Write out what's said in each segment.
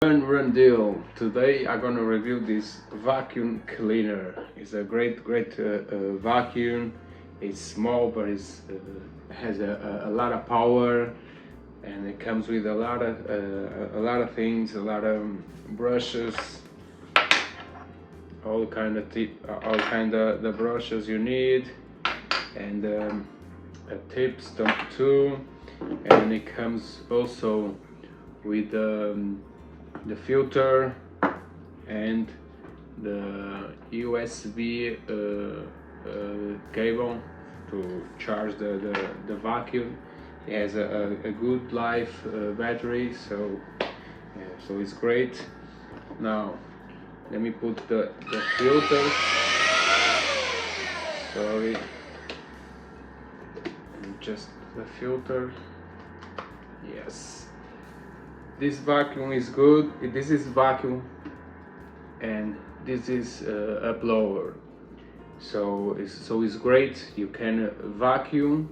Run deal. Today I'm gonna review this vacuum cleaner. It's a great vacuum. It's small, but it has a lot of power, and it comes with a lot of things, a lot of brushes, all kind of the brushes you need, and tips too. And it comes also with the filter and the USB cable to charge the vacuum. It has a good life battery, so so it's great. Now let me put the filter. Sorry, just the filter. Yes, this vacuum is good. This is vacuum, and this is a blower. So it's great. You can vacuum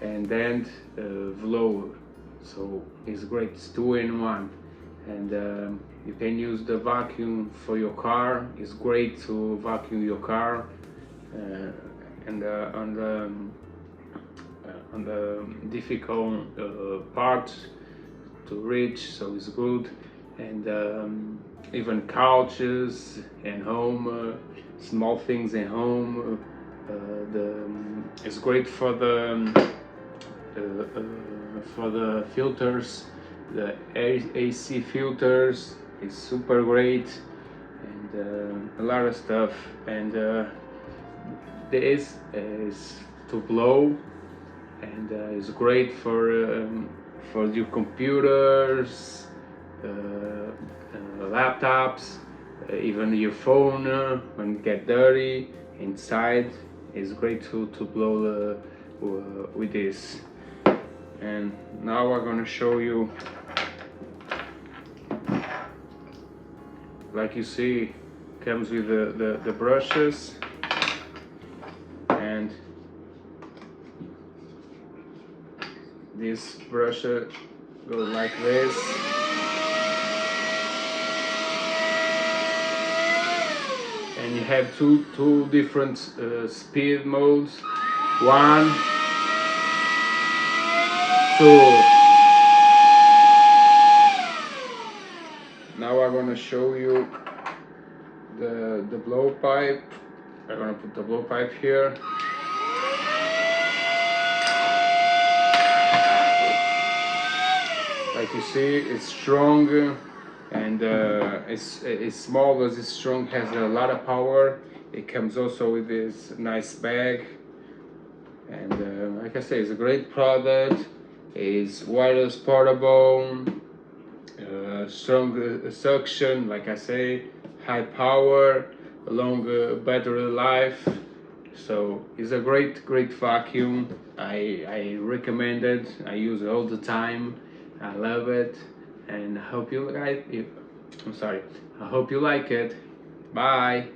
and then blow. So it's great. It's 2-in-1, and you can use the vacuum for your car. It's great to vacuum your car, and on the difficult parts to reach, so it's good. And even couches and home, small things in home, it's great for the filters. The AC filters is super great, and a lot of stuff. And this is to blow, and it's great for your computers, laptops, even your phone when it get dirty inside. It's great to blow with this. And now I'm gonna show you. Like you see, comes with the brushes, and this brush goes like this, and you have two different speed modes. 1, 2. Now I'm gonna show you the blow pipe. I'm gonna put the blow pipe here. Like you see, it's strong, and it's small, but it's strong. Has a lot of power. It comes also with this nice bag, and like I say, it's a great product. It's wireless, portable, strong suction. Like I say, high power, long battery life. So it's a great vacuum. I recommend it. I use it all the time. I love it, and I hope you like it. I hope you like it. Bye.